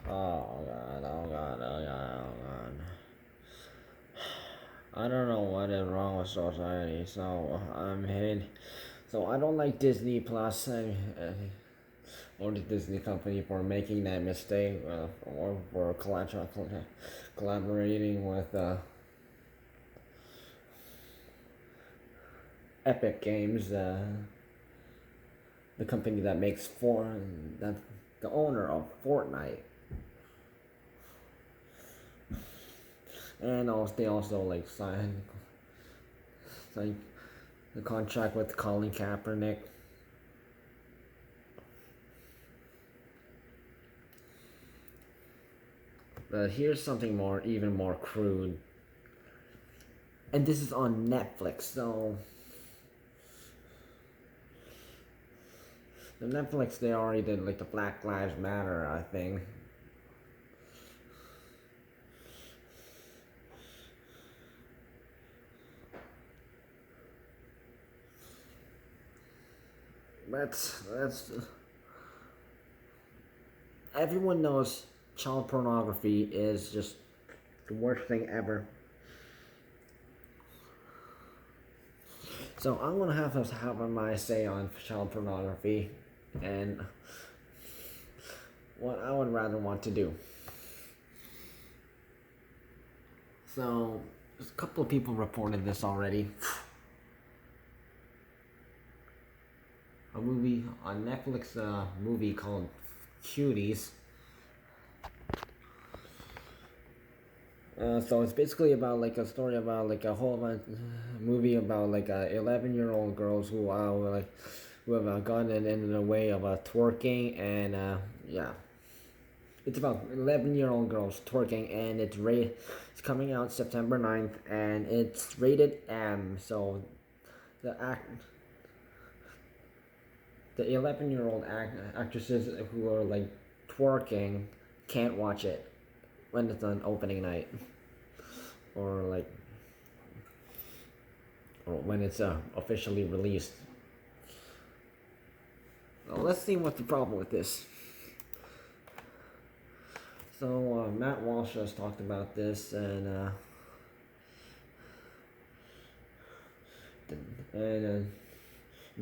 Oh god, oh god, oh god, oh god. I don't know what is wrong with society, so I'm hate. So I don't like Disney Plus or the Disney company for making that mistake, or for collaborating with Epic Games, the company that makes that the owner of Fortnite. And also they also like signed the contract with Colin Kaepernick. But here's something even more crude, and this is on Netflix. So the Netflix, they already did like the Black Lives Matter thing. That's everyone knows child pornography is just the worst thing ever. So I'm gonna have to have my say on child pornography and what I would rather want to do. So a couple of people reported this already. A movie on Netflix, movie called Cuties. So it's basically about like a story about like a whole movie about like 11-year-old girls who have gotten in the way of twerking and yeah, it's about 11-year-old girls twerking, and it's coming out September 9th, and it's rated M. So the act the 11-year-old actresses who are like twerking can't watch it when it's on opening night, or like, or when it's officially released. Well, let's see what's the problem with this. So Matt Walsh has talked about this, and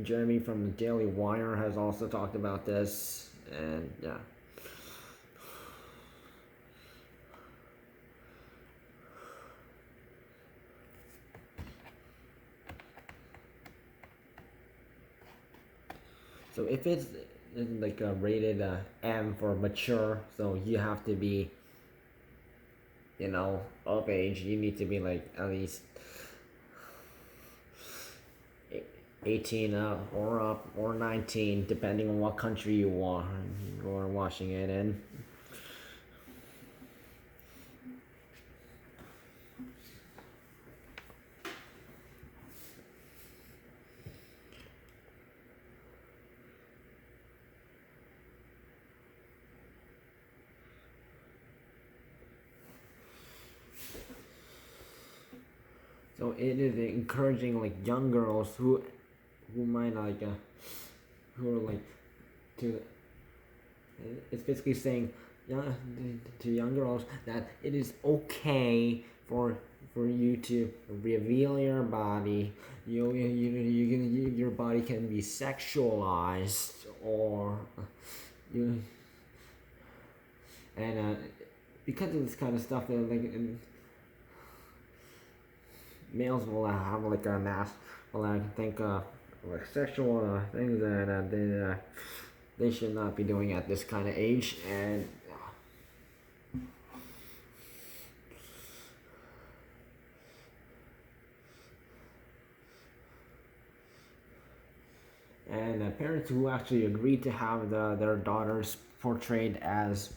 Jeremy from the Daily Wire has also talked about this, and yeah. So if it's like rated M for mature, so you have to be, of age. You need to be like at least 18 or up, or 19, depending on what country you are watching it in. So it is encouraging like young girls who might like who are like to. It's basically saying, yeah, to young girls that it is okay for you to reveal your body. Your body can be sexualized, or you and because of this kind of stuff, that like males will have like a well, I think like sexual things that they should not be doing at this kind of age, and parents who actually agreed to have their daughters portrayed as,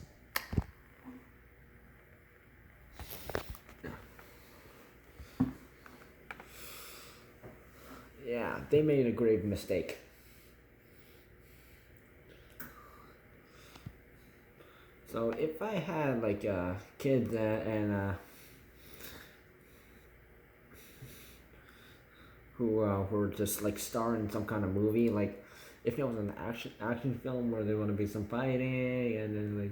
yeah, they made a grave mistake. So if I had like kids and who were just like starring in some kind of movie, like if it was an action film where there want to be some fighting, and then like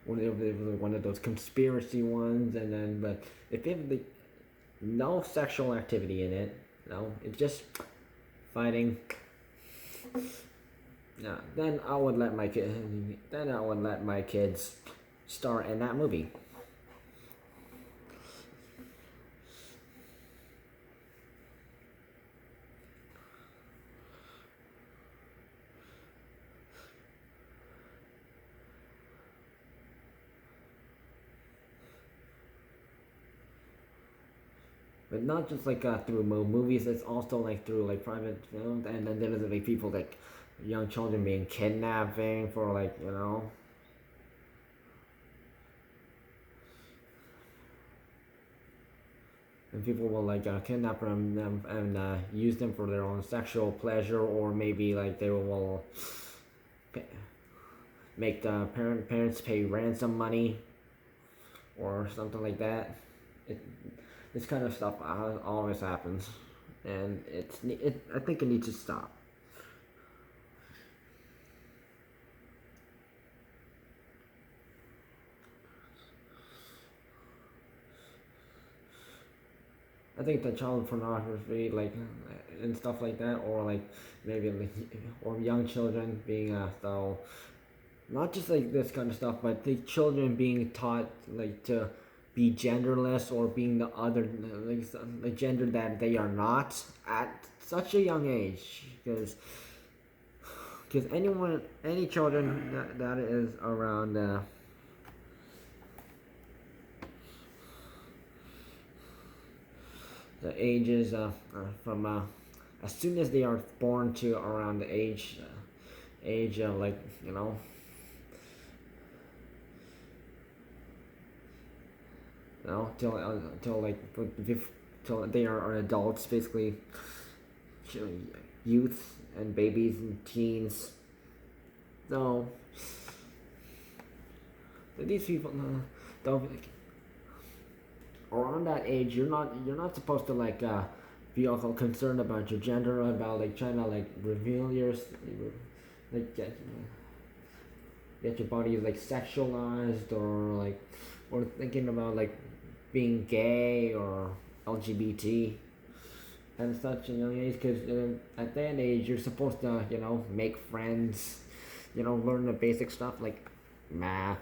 or if it was one of those conspiracy ones, and then but if it like no sexual activity in it, no, it's just fighting. Yeah, then I would let my kids star in that movie. But not just like through movies, it's also like through like private films, and then there's like people like young children being kidnapping for like and people will like kidnap them and use them for their own sexual pleasure, or maybe like they will make the parents pay ransom money or something like that. It, this kind of stuff always happens, and I think it needs to stop. I think the child pornography, like, and stuff like that, or like maybe like, or young children being so not just like this kind of stuff, but the children being taught like to be genderless or being the other like the gender that they are not at such a young age, because any children that is around the ages from as soon as they are born to around the age like till like till they are adults, basically youth and babies and teens. So these people don't around that age. You're not supposed to like be also concerned about your gender, about like trying to like reveal your like get your body like sexualized, or thinking about like being gay or LGBT at such a young age, because at that age you're supposed to make friends, learn the basic stuff like math,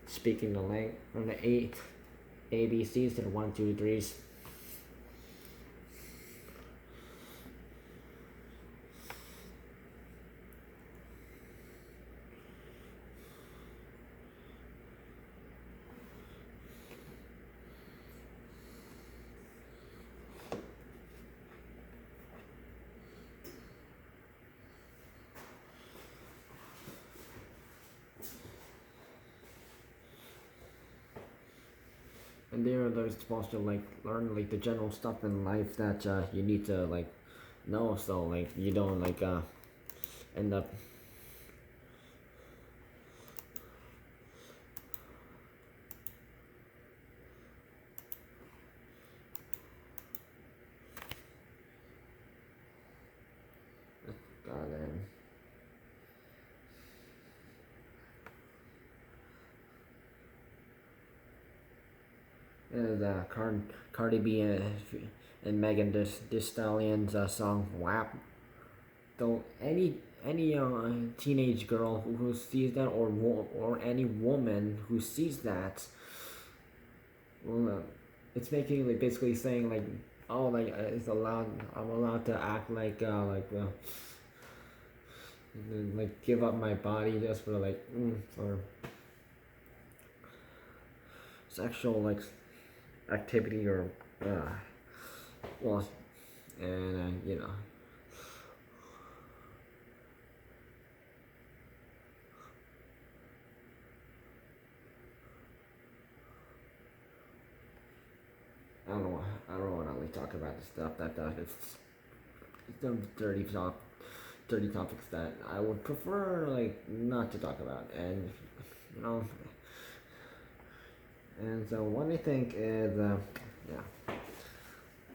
speaking the language, from the ABCs to the 1, 2, 3s. And they're supposed to like learn like the general stuff in life that you need to like know, so like you don't like end up goddamn. Cardi B and Megan Thee Stallion's song "WAP." Though any teenage girl who sees that, or any woman who sees that, well, it's making like basically saying like, oh, like I'm allowed to act like give up my body just for like for sexual like activity, or well, and I don't want to like talk about the stuff that it's some dirty topics that I would prefer like not to talk about, and you know and so what I think is yeah,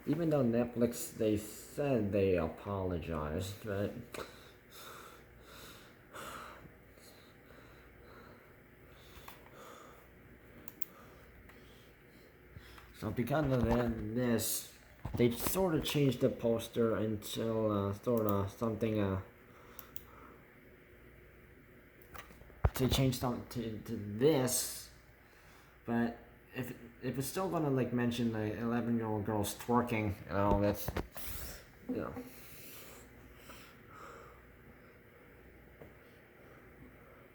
even though Netflix, they said they apologized, but So because of this, they sort of changed the poster until sort of something. They changed something to this, but if it's still gonna like mention the 11-year-old girls twerking, that's you know.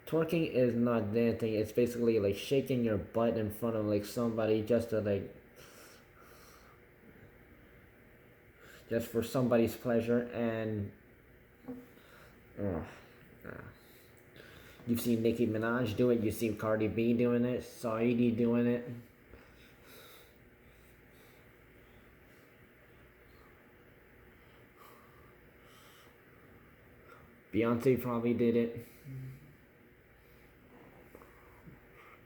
Twerking is not dancing. It's basically like shaking your butt in front of like somebody just to like just for somebody's pleasure. And you've seen Nicki Minaj do it. You've seen Cardi B doing it. Saidi doing it. Beyonce probably did it.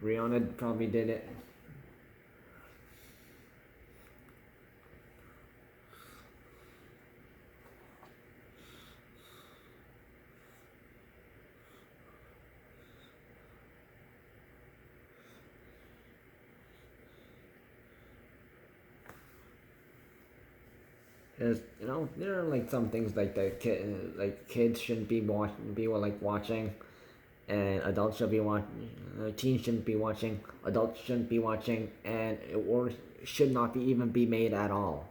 Rihanna probably did it. Because there are like some things like kids shouldn't be watching, and adults should be watching. Teens shouldn't be watching. Adults shouldn't be watching, and or should not be even be made at all.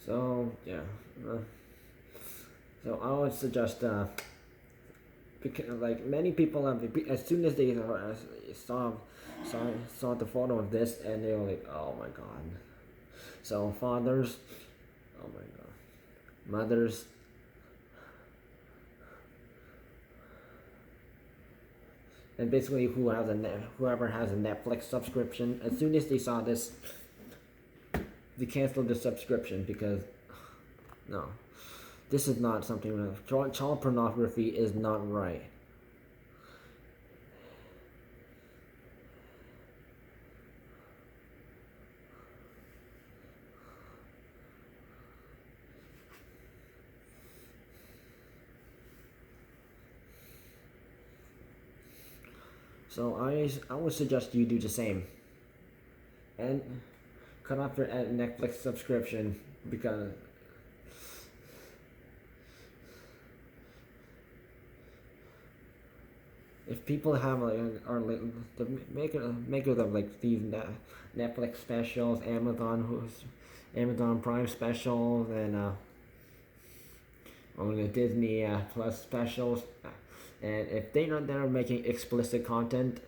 So yeah, so I would suggest because like many people have, as soon as they saw the photo of this, and they were like, oh my god. So fathers, oh my god, mothers, and basically whoever has a Netflix subscription, as soon as they saw this, they canceled the subscription because no, this is not something. Child pornography is not right. So I would suggest you do the same, and cut off your Netflix subscription because if people have the makers of like these Netflix specials, Amazon Prime specials, and on the Disney Plus specials, and if they're making explicit content,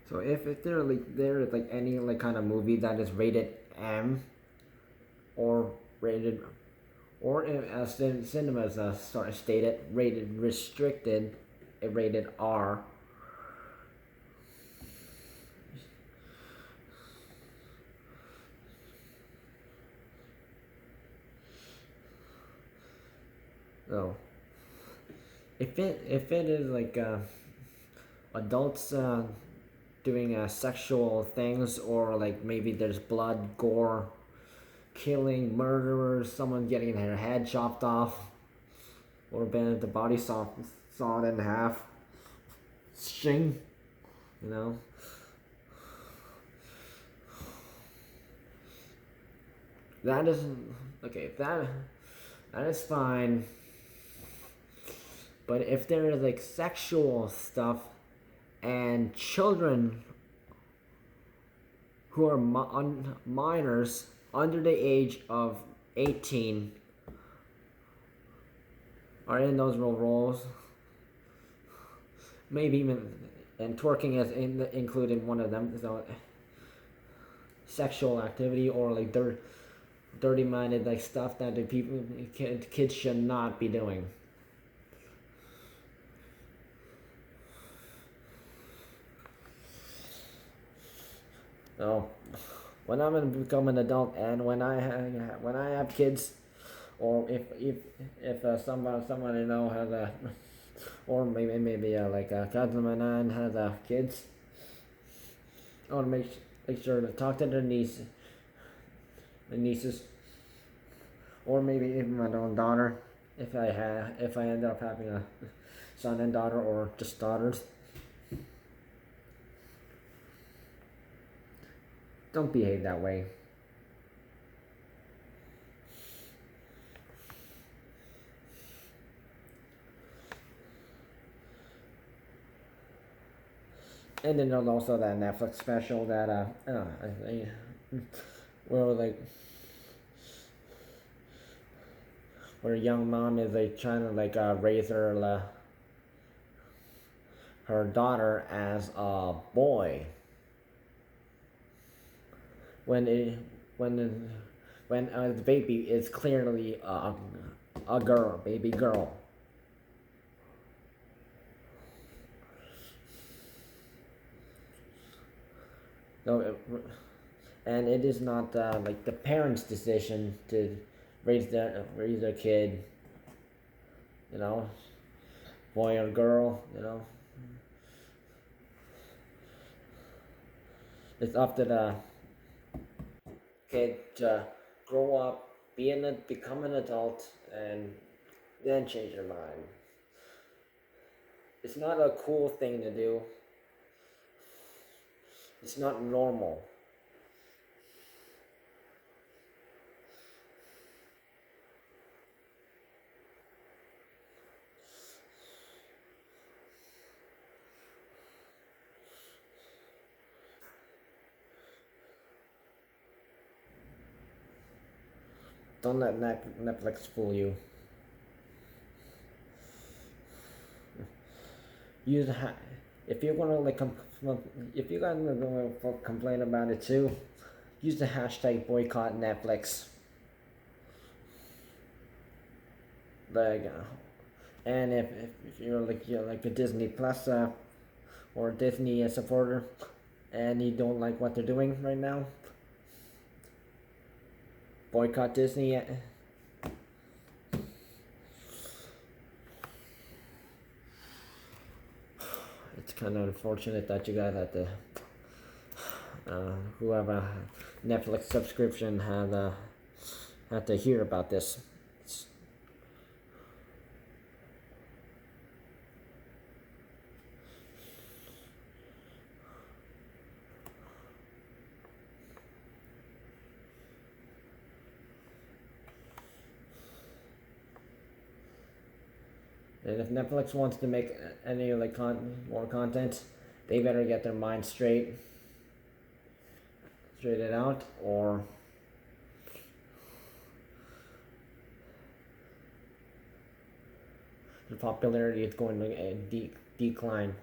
so if there's like any like kind of movie that is rated M or rated, or as cinemas stated, rated restricted, rated R. So if it is like adults doing sexual things, or like maybe there's blood, gore, killing, murderers, someone getting their head chopped off, or been the body sawed in half, shing, that is okay. That is fine. But if there is like sexual stuff and children who are minors under the age of 18 are in those roles, maybe even, and twerking is included one of them. sexual activity or like dirty-minded like stuff that the kids should not be doing. So, when I'm gonna become an adult and when I have kids, or if someone I know has a, or maybe like a cousin of mine has kids, I want to make sure to talk to their nieces, or maybe even my own daughter, if I end up having a son and daughter or just daughters. Don't behave that way. And then there's also that Netflix special that where like where a young mom is like trying to like raise her daughter as a boy when the baby is clearly a girl, baby girl. So, and it is not like the parents' decision to raise their kid, you know, boy or girl, you know. It's up to the kid to grow up, become an adult, and then change their mind. It's not a cool thing to do. It's not normal. Don't let Netflix fool you. Use if you're gonna if you're gonna complain about it too, use the hashtag boycott Netflix. Like, and if you're like a Disney Plus or Disney supporter, and you don't like what they're doing right now, boycott Disney. It's kind of unfortunate that you guys have to, who have a Netflix subscription, had to hear about this. And if Netflix wants to make any like more content, they better get their mind straightened out, or the popularity is going to decline.